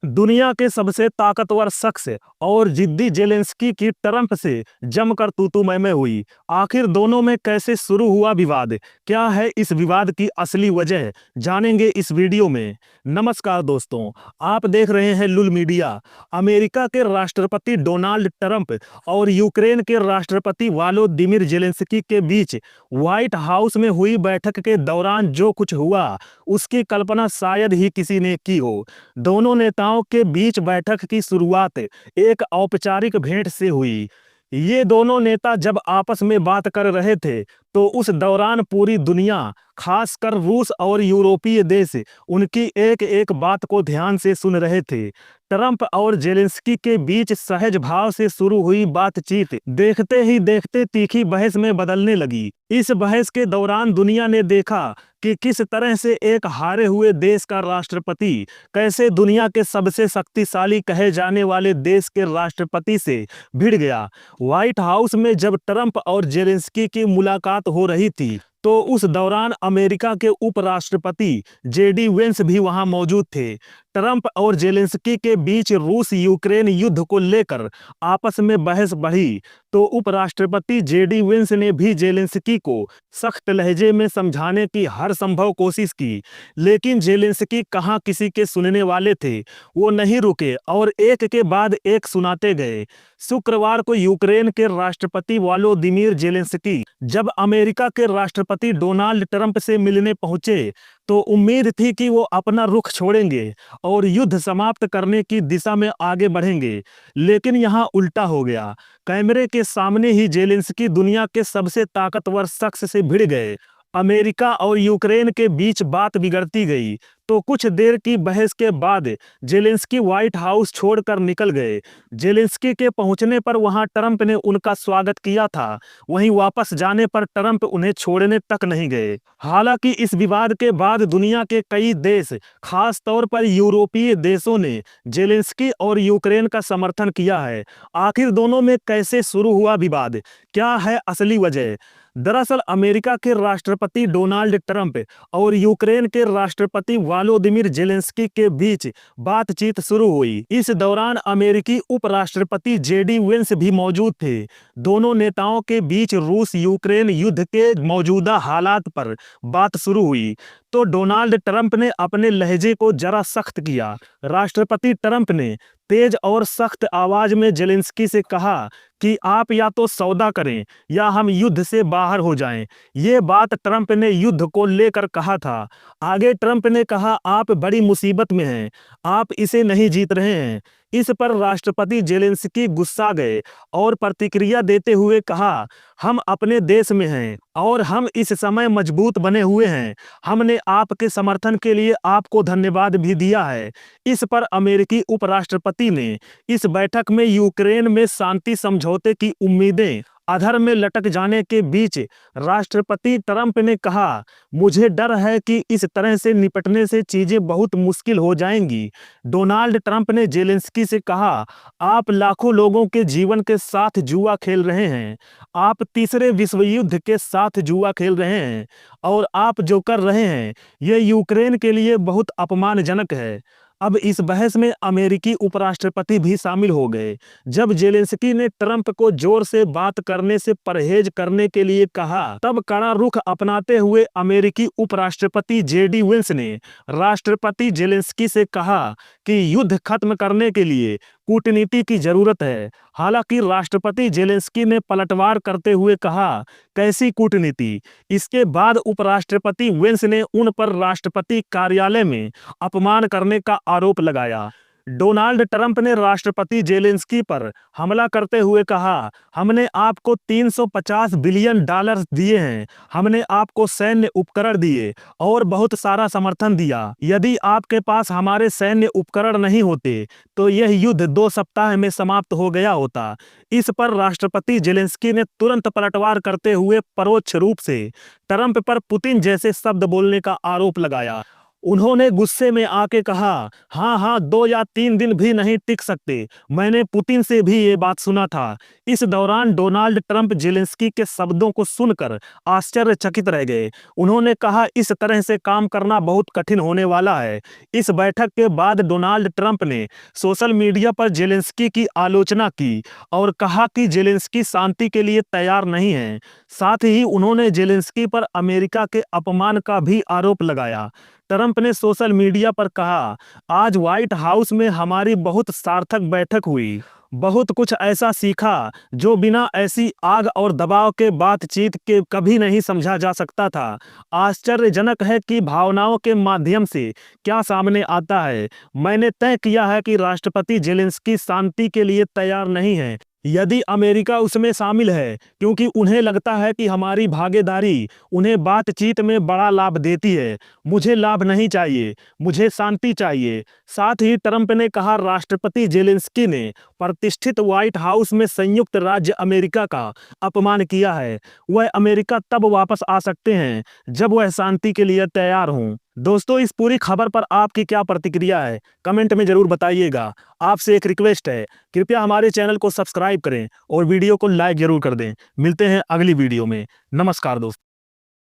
दुनिया के सबसे ताकतवर शख्स और जिद्दी जेलेंस्की की ट्रंप से जमकर तू मैं हुई। आखिर दोनों में कैसे शुरू हुआ विवाद? क्या है इस विवाद की असली वजह? जानेंगे इस वीडियो में। नमस्कार दोस्तों, आप देख रहे हैं लुल मीडिया। अमेरिका के राष्ट्रपति डोनाल्ड ट्रंप और यूक्रेन के राष्ट्रपति वोलोदिमीर जेलेंस्की के बीच व्हाइट हाउस में हुई बैठक के दौरान जो कुछ हुआ, उसकी कल्पना शायद ही किसी ने की हो। दोनों नेताओं के बीच बैठक की शुरुआत एक औपचारिक भेंट से हुई। ये दोनों नेता जब आपस में बात कर रहे थे, तो उस दौरान पूरी दुनिया, खासकर रूस और यूरोपीय देश, उनकी एक एक बात को ध्यान से सुन रहे थे। ट्रंप और जेलेंस्की के बीच सहज भाव से शुरू हुई बातचीत देखते ही देखते तीखी बहस में बदलने लगी। इस बहस के दौरान दुनिया ने देखा कि किस तरह से एक हारे हुए देश का राष्ट्रपति कैसे दुनिया के सबसे शक्तिशाली कहे जाने वाले देश के राष्ट्रपति से भिड़ गया। व्हाइट हाउस में जब ट्रंप और जेलेंस्की की मुलाकात हो रही थी, तो उस दौरान अमेरिका के उपराष्ट्रपति जेडी वेंस भी वहां मौजूद थे। ट्रंप और जेलेंस्की के बीच रूस यूक्रेन युद्ध को लेकर आपस में बहस बढ़ी, तो उपराष्ट्रपति जेडी वेंस ने भी जेलेंस्की को सख्त लहजे में समझाने की हर संभव कोशिश की। लेकिन जेलेंस्की कहाँ किसी के सुनने वाले थे। वो नहीं रुके और एक के बाद एक सुनाते गए। शुक्रवार को यूक्रेन के राष्ट्रपति वोलोदिमीर जेलेंस्की जब अमेरिका के राष्ट्रपति डोनाल्ड ट्रंप से मिलने पहुंचे, तो उम्मीद थी कि वो अपना रुख छोड़ेंगे और युद्ध समाप्त करने की दिशा में आगे बढ़ेंगे। लेकिन यहाँ उल्टा हो गया। कैमरे के सामने ही जेलेंस्की दुनिया के सबसे ताकतवर शख्स से भिड़ गए। अमेरिका और यूक्रेन के बीच बात बिगड़ती गई। तो कुछ देर की बहस के बाद जेलेंस्की व्हाइट हाउस छोड़कर निकल गए। जेलेंस्की के पहुंचने पर वहां ट्रंप ने उनका स्वागत किया था। वहीं वापस जाने पर ट्रंप उन्हें छोड़ने तक नहीं गए। हालांकि इस विवाद के बाद दुनिया के कई देश, खास तौर पर यूरोपीय देशों ने जेलेंस्की और यूक्रेन का समर्थन किया है। आखिर दोनों में कैसे शुरू हुआ विवाद? क्या है असली वजह? दरअसल अमेरिका के राष्ट्रपति डोनाल्ड ट्रंप और यूक्रेन के राष्ट्रपति वोलोदिमीर जेलेंस्की के बीच बातचीत शुरू हुई। इस दौरान अमेरिकी उपराष्ट्रपति जेडी वेंस भी मौजूद थे। दोनों नेताओं के बीच रूस यूक्रेन युद्ध के मौजूदा हालात पर बात शुरू हुई, तो डोनाल्ड ट्रंप ने अपने लहजे को जरा सख्त किया। राष्ट्रपति ट्रंप ने तेज और सख्त आवाज में जेलेंस्की से कहा कि आप या तो सौदा करें या हम युद्ध से बाहर हो जाएं। ये बात ट्रंप ने युद्ध को लेकर कहा था। आगे ट्रंप ने कहा, आप बड़ी मुसीबत में हैं, आप इसे नहीं जीत रहे हैं। इस पर राष्ट्रपति जेलेंस्की गुस्सा गए और प्रतिक्रिया देते हुए कहा, हम अपने देश में हैं और हम इस समय मजबूत बने हुए हैं। हमने आपके समर्थन के लिए आपको धन्यवाद भी दिया है। इस पर अमेरिकी उपराष्ट्रपति ने इस बैठक में यूक्रेन में शांति समझौते की उम्मीदें अधर में लटक जाने के बीच राष्ट्रपति ट्रंप ने कहा, मुझे डर है कि इस तरह से निपटने से चीजें बहुत मुश्किल हो जाएंगी। डोनाल्ड ट्रंप ने जेलेंस्की से कहा, आप लाखों लोगों के जीवन के साथ जुआ खेल रहे हैं। आप तीसरे विश्व युद्ध के साथ जुआ खेल रहे हैं और आप जो कर रहे हैं, यह यूक्रेन के लिए बहुत अपमानजनक है। अब इस बहस में अमेरिकी उपराष्ट्रपति भी शामिल हो गए। जब जेलेंस्की ने ट्रंप को जोर से बात करने से परहेज करने के लिए कहा, तब कड़ा रुख अपनाते हुए अमेरिकी उपराष्ट्रपति जेडी वेंस ने राष्ट्रपति जेलेंस्की से कहा कि युद्ध खत्म करने के लिए कूटनीति की जरूरत है। हालांकि राष्ट्रपति जेलेंस्की ने पलटवार करते हुए कहा, कैसी कूटनीति? इसके बाद उपराष्ट्रपति वेंस ने उन पर राष्ट्रपति कार्यालय में अपमान करने का आरोप लगाया। डोनाल्ड ट्रंप ने राष्ट्रपति जेलेंस्की पर हमला करते हुए कहा, हमने आपको $350 बिलियन दिए हैं, हमने आपको सैन्य उपकरण दिए और बहुत सारा समर्थन दिया। यदि आपके पास हमारे सैन्य उपकरण नहीं होते, तो यह युद्ध 2 सप्ताह में समाप्त हो गया होता। इस पर राष्ट्रपति जेलेंस्की ने तुरंत पलटवार करते हुए परोक्ष रूप से ट्रंप पर पुतिन जैसे शब्द बोलने का आरोप लगाया। उन्होंने गुस्से में आके कहा, हाँ हाँ, 2 या 3 दिन भी नहीं टिक सकते। मैंने पुतिन से भी ये बात सुना था। इस दौरान डोनाल्ड ट्रंप ज़ेलेंस्की के शब्दों को सुनकर आश्चर्यचकित रह गए। उन्होंने कहा, इस तरह से काम करना बहुत कठिन होने वाला है। इस बैठक के बाद डोनाल्ड ट्रंप ने सोशल मीडिया पर ज़ेलेंस्की की आलोचना की और कहा कि ज़ेलेंस्की शांति के लिए तैयार नहीं है। साथ ही उन्होंने ज़ेलेंस्की पर अमेरिका के अपमान का भी आरोप लगाया। ट्रंप ने सोशल मीडिया पर कहा, आज व्हाइट हाउस में हमारी बहुत सार्थक बैठक हुई। बहुत कुछ ऐसा सीखा जो बिना ऐसी आग और दबाव के बातचीत के कभी नहीं समझा जा सकता था। आश्चर्यजनक है कि भावनाओं के माध्यम से क्या सामने आता है। मैंने तय किया है कि राष्ट्रपति ज़ेलेंस्की शांति के लिए तैयार नहीं है, यदि अमेरिका उसमें शामिल है, क्योंकि उन्हें लगता है कि हमारी भागीदारी उन्हें बातचीत में बड़ा लाभ देती है। मुझे लाभ नहीं चाहिए, मुझे शांति चाहिए। साथ ही ट्रंप ने कहा, राष्ट्रपति ज़ेलेंस्की ने प्रतिष्ठित व्हाइट हाउस में संयुक्त राज्य अमेरिका का अपमान किया है। वह अमेरिका तब वापस आ सकते हैं जब वह शांति के लिए तैयार हों। दोस्तों, इस पूरी खबर पर आपकी क्या प्रतिक्रिया है, कमेंट में जरूर बताइएगा। आपसे एक रिक्वेस्ट है, कृपया हमारे चैनल को सब्सक्राइब करें और वीडियो को लाइक जरूर कर दें। मिलते हैं अगली वीडियो में। नमस्कार दोस्तों।